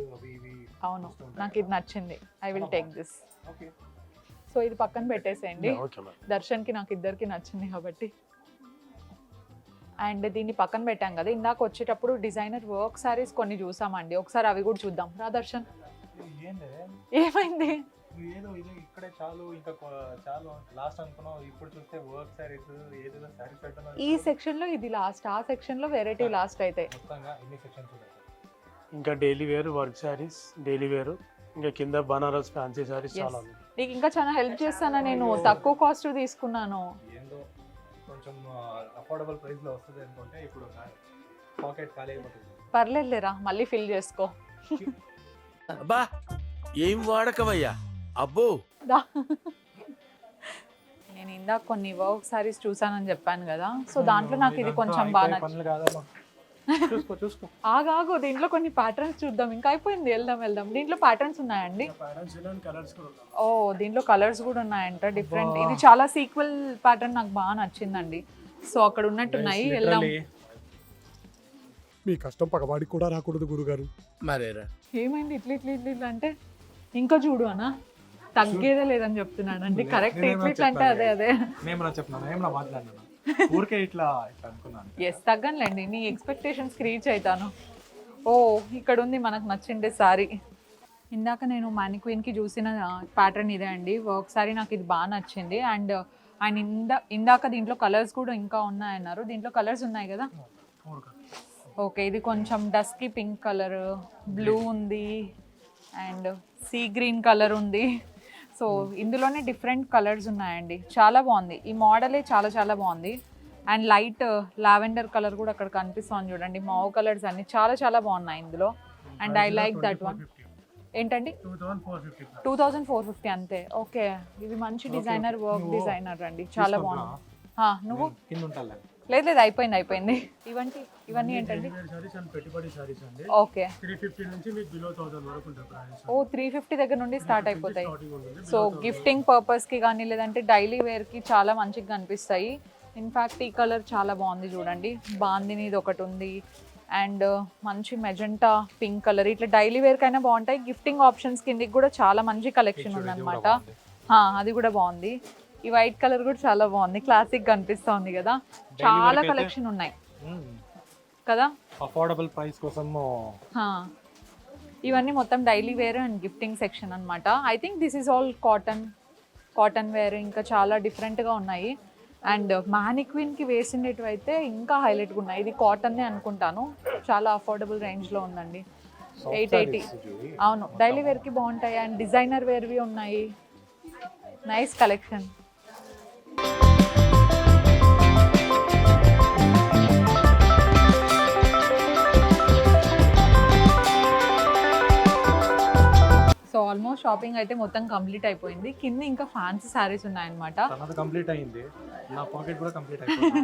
అవును, నాకు ఇది నచ్చింది. I will take this. Okay. So ఇది పక్కన పెట్టేసేయండి. Okay madam. దర్శన్కి నాకు ఇద్దరికి నచ్చింది కాబట్టి. అండ్ దీన్ని పక్కన పెట్టాం కదా, ఇందాక వచ్చేటప్పుడు డిజైనర్ వర్క్ సారీస్ కొన్ని చూసామండి, ఒకసారి అవి కూడా చూద్దాం రా దర్శన్. ఏంది ఏమైంది? ఏదో ఇది ఇక్కడే చాలు ఇంకా చాలు లాస్ట్ అనుకున్నావు, ఇప్పుడు చూస్తే వర్క్ సారీస్ ఏదో సారీస్ పెట్టడం. ఈ సెక్షన్లో ఇది లాస్ట్, ఆ సెక్షన్లో వెరైటీ లాస్ట్ అయితే. మొత్తంగా ఎన్ని సెక్షన్స్ ఉన్నాయి? ఇంకా daily wear, work saris, daily wear, ఇంకా కింద బనారస్ ఫ్యాన్సీ శారీస్ చాలా ఉన్నాయి. నీకు ఇంకా చాలా హెల్ప్ చేస్తానా నేను, తక్కువ కాస్ట్ తీసుకున్నాను. ఏందో కొంచెం అఫోర్డబుల్ ప్రైస్ లో వస్తుంది అనుకుంటే ఇప్పుడు పాకెట్ ఖాళీ అయిపోతుంది. పర్లేదులేరా, మళ్ళీ ఫిల్ చేసుకో. అబ్బా ఏం వాడకవయ్యా అబ్బో. దా. నేను ఇందాక కొన్ని వర్క్ సారీస్ చూసానని చెప్పాను కదా, సో దాంట్లో నాకు ఇది కొంచెం బాగా నచ్చింది. పనులు కాదమ్మా, చూసుకో చూసుకో. ఆగాగు, దీంట్లో కొన్ని ప్యాటర్న్స్ చూద్దాం. ఇంకా అయిపోయింది, వెళ్దాం. దీంట్లో ప్యాటర్న్స్ ఉన్నాయండి. కలర్స్ కూడా ఉన్నాయి. ఓ దీంట్లో కలర్స్ కూడా ఉన్నాయంట డిఫరెంట్. ఇది చాలా సీక్వెల్ ప్యాటర్న్, నాకు బాగా నచ్చిందండి. సో అక్కడ ఉన్నట్టున్నాయి, వెళ్దాం. మీ కష్టం పగవాడికి కూడా రాకూడదు గురుగారు. మరేరా ఏమైంది ఇట్లా అంటే ఇంకా చూడు అనా, తగ్గేదే లేదని చెప్తున్నాడు అండి. కరెక్ట్, ఇట్లా అంటే అదే నేను చెప్తున్నాను, ఏమన్నా మాట్లాడినా ఊరికే ఇట్లా అనుకున్నాను. ఎస్, తగ్గనులేండి, నీ ఎక్స్పెక్టేషన్స్కి రీచ్ అవుతాను. ఓ ఇక్కడ ఉంది మనకు నచ్చిండే సారీ. ఇందాక నేను మ్యానిక్వీన్కి చూసిన ప్యాటర్న్ ఇదే అండి, వర్క్ సారీ. నాకు ఇది బాగా నచ్చింది. అండ్ ఆయన ఇందాక దీంట్లో కలర్స్ కూడా ఇంకా ఉన్నాయన్నారు. దీంట్లో కలర్స్ ఉన్నాయి కదా. ఓకే, ఇది కొంచెం డస్కీ పింక్ కలర్, బ్లూ ఉంది అండ్ సీ గ్రీన్ కలర్ ఉంది. సో ఇందులోనే డిఫరెంట్ కలర్స్ ఉన్నాయండి, చాలా బాగుంది. ఈ మోడలే చాలా బాగుంది. అండ్ లైట్ లావెండర్ కలర్ కూడా అక్కడ కనిపిస్తుంది చూడండి. మావ్ కలర్స్ అన్ని చాలా బాగున్నాయి ఇందులో. And I like that one. ఏంటండి 2450 అంతే. ఓకే, ఇది మంచి డిజైనర్, వర్క్ డిజైనర్ అండి, చాలా బాగుంది. నువ్వు కింద ఉంటాలే. లేదు అయిపోయింది. ఇవన్నీ ఏంటండి? ఓకే, 350 నుంచి మీకు బిలో 1000 వరకు ఉంటుంది ప్రైస్. ఓ 350 దగ్గర నుండి స్టార్ట్ అయిపోతాయి. సో గిఫ్టింగ్ పర్పస్కి కానీ లేదంటే డైలీ వేర్కి చాలా మంచిగా కనిపిస్తాయి. ఇన్ఫ్యాక్ట్ ఈ కలర్ చాలా బాగుంది చూడండి. బాందిని ఇది ఒకటి ఉంది అండ్ మంచి మెజెంటా పింక్ కలర్. ఇట్లా డైలీ వేర్కి అయినా బాగుంటాయి. గిఫ్టింగ్ ఆప్షన్స్ కిందకి కూడా చాలా మంచి కలెక్షన్ ఉందన్నమాట. అది కూడా బాగుంది. ఈ వైట్ కలర్ కూడా చాలా బాగుంది, క్లాసిక్ కనిపిస్తుంది కదా. చాలా కలెక్షన్ ఉన్నాయి కదా, అఫోర్డబుల్ ప్రైస్ కోసం. ఇవన్నీ మొత్తం daily wear and gifting section అన్నమాట. I think this is all cotton wear. ఇంకా చాలా డిఫరెంట్గా ఉన్నాయి. అండ్ మ్యానిక్విన్కి వేసినవి అయితే ఇంకా హైలైట్గా ఉన్నాయి. ఇది కాటన్నే అనుకుంటాను, చాలా అఫోర్డబుల్ రేంజ్లో ఉందండి. 880. అవును, డైలీ వేర్కి బాగుంటాయి. అండ్ డిజైనర్ వేర్వి ఉన్నాయి. Nice collection. So almost shopping అయితే మొత్తం కంప్లీట్ అయిపోయింది. కింద ఇంకా ఫ్యాన్సీ శారీస్ ఉన్నాయన్నమాట. కంప్లీట్ అయింది, నా పాకెట్ కూడా కంప్లీట్ అయిపోయింది.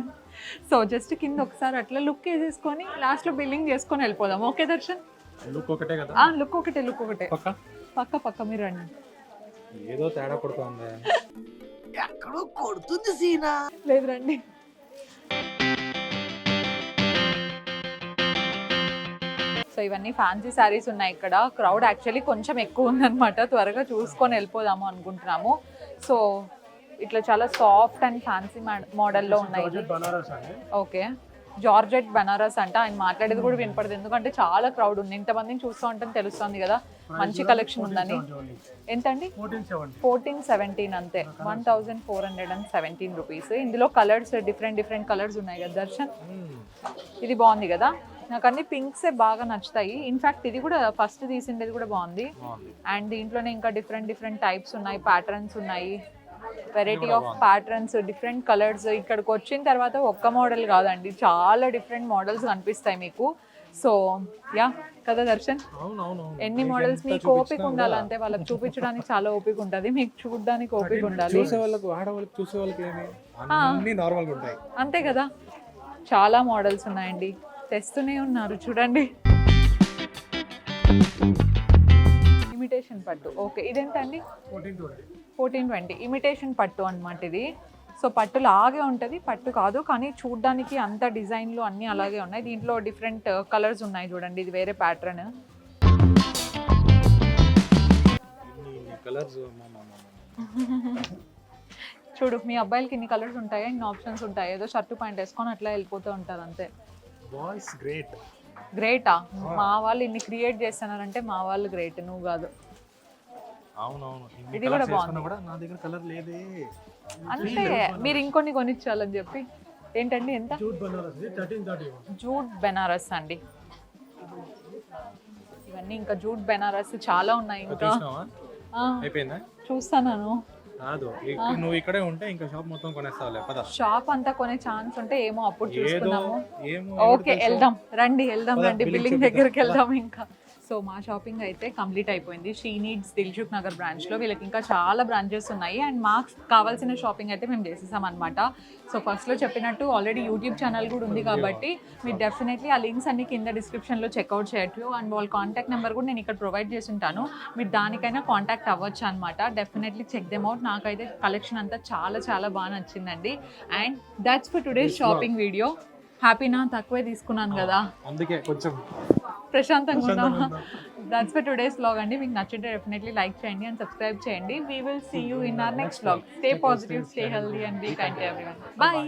సో జస్ట్ కింద ఒకసారి అట్లా లుక్ వేసేసుకొని లాస్ట్లో బిల్లింగ్ చేసుకొని వెళ్ళిపోదాం. ఓకే దర్శన్? లుక్ ఒకటే కదా? లుక్ ఒకటే. పక్క మీరు రండి. ఏదో తేడా పడుతుంది. ఎక్కడో కొడుతుంది సీనా. లేదు రండి. సో ఇవన్నీ ఫ్యాన్సీ శారీస్ ఉన్నాయి ఇక్కడ. క్రౌడ్ యాక్చువల్లీ కొంచెం ఎక్కువ ఉందన్నమాట, త్వరగా చూసుకొని వెళ్ళిపోదాము అనుకుంటున్నాము. సో ఇట్లా చాలా సాఫ్ట్ అండ్ ఫ్యాన్సీ మోడల్లో ఉన్నాయి. ఓకే, జార్జెట్ బనారస్ అంట. ఆయన మాట్లాడేది కూడా వినపడదు, ఎందుకంటే చాలా క్రౌడ్ ఉంది. ఇంతమందిని చూస్తూ ఉంటే తెలుస్తుంది కదా మంచి కలెక్షన్ ఉందని. ఎంతండి? 1417 అంతే, 1417 రూపీస్. ఇందులో కలర్స్ డిఫరెంట్ కలర్స్ ఉన్నాయి కదా దర్శన్. ఇది బాగుంది కదా, నాకు అన్ని పింక్సే బాగా నచ్చుతాయి. ఇన్ఫ్యాక్ట్ ఇది కూడా ఫస్ట్ తీసిండేది కూడా బాగుంది. అండ్ దీంట్లోనే ఇంకా డిఫరెంట్ టైప్స్ ఉన్నాయి, ప్యాటర్న్స్ ఉన్నాయి, variety of patterns, different colours. ఇక్కడికి వచ్చిన తర్వాత ఒక్క మోడల్ కాదండి, చాలా డిఫరెంట్ మోడల్స్ కనిపిస్తాయి మీకు. సో యా కదా దర్శన్, ఎన్ని మోడల్స్. మీకు ఓపిక ఉండాలి అంతే, వాళ్ళకి చూపించడానికి చాలా ఓపిక ఉంటుంది, మీకు చూడడానికి ఓపిక ఉండాలి. అంతే కదా, చాలా మోడల్స్ ఉన్నాయండి, తెస్తూనే ఉన్నారు చూడండి. ఇమిటేషన్ పట్టు. ఓకే, ఇదేంటండి? 1420. ఇమిటేషన్ పట్టు అన్నమాట ఇది. సో పట్టు లాగే ఉంటుంది, పట్టు కాదు, కానీ చూడ్డానికి అంత డిజైన్లు అన్నీ అలాగే ఉన్నాయి. దీంట్లో డిఫరెంట్ కలర్స్ ఉన్నాయి చూడండి, ఇది వేరే ప్యాటర్న్. కలర్స్ చూడు మీ అబ్బాయిలకి ఇన్ని కలర్స్ ఉంటాయా, ఇన్ని ఆప్షన్స్ ఉంటాయి, ఏదో షర్ట్ ప్యాంట్ వేసుకొని అట్లా వెళ్ళిపోతూ ఉంటారు అంతే. Boys great. గ్రేటా? మా వాళ్ళు ఇన్ని క్రియేట్ చేస్తున్నారంటే మా వాళ్ళు గ్రేట్, నువ్వు కాదు. అవునవును, ఇది కూడా బాగుంది. కూడా నా దగ్గర కలర్ లేదే. అంటే మీరు ఇంకొన్ని కొనిచ్చాలని చెప్పి. ఏంటండి ఎంత? జూట్ బనారస్ 1331. జూట్ బెనారస్ అండి. ఇవన్నీ ఇంకా జూట్ బెనారస్ చాలా ఉన్నాయి ఇంకా. చూసినావా? ఆ, అయిపోయిందా? చూస్తాను. కాదు, నువ్వు ఇక్కడే ఉంటే ఇంకా షాప్ మొత్తం కొనేస్తావులే, పద. షాప్ అంతా కొనే ఛాన్స్ ఉంటే ఏమో అప్పుడు ఏదో చూసుకున్నాము. ఏమో ఓకే వెళ్దాం రండి పద, రండి, billing బిల్లింగ్ చేపిద్దాం. దగ్గరికి వెళ్దాం ఇంకా. సో మా షాపింగ్ అయితే కంప్లీట్ అయిపోయింది శ్రీ నీడ్స్ దిల్సుఖ్ నగర్ బ్రాంచ్లో. వీళ్ళకి ఇంకా చాలా బ్రాంచెస్ ఉన్నాయి అండ్ మాకు కావాల్సిన షాపింగ్ అయితే మేము చేసేసాం అనమాట. సో ఫస్ట్లో చెప్పినట్టు ఆల్రెడీ యూట్యూబ్ ఛానల్ కూడా ఉంది కాబట్టి మీరు డెఫినెట్లీ ఆ లింక్స్ అన్ని కింద డిస్క్రిప్షన్లో చెక్అవుట్ చేయొచ్చు. అండ్ వాళ్ళ కాంటాక్ట్ నెంబర్ కూడా నేను ఇక్కడ ప్రొవైడ్ చేసి ఉంటాను, మీరు దానికైనా కాంటాక్ట్ అవ్వచ్చు అనమాట. Definitely check them out. నాకైతే కలెక్షన్ అంతా చాలా చాలా బాగా నచ్చిందండి. And that's for today's shopping video. హ్యాపీనా? తక్కువే తీసుకున్నాను కదా, అందుకే కొంచెం ప్రశాంతంగా ఉన్నావా? దట్స్ ఫర్ టుడేస్ వ్లాగ్ అండి. మీకు నచ్చితే డెఫినెట్లీ లైక్ చేయండి అండ్ సబ్స్క్రైబ్ చేయండి. We will see you in our next vlog. Stay positive, stay healthy and be kind to everyone. Bye.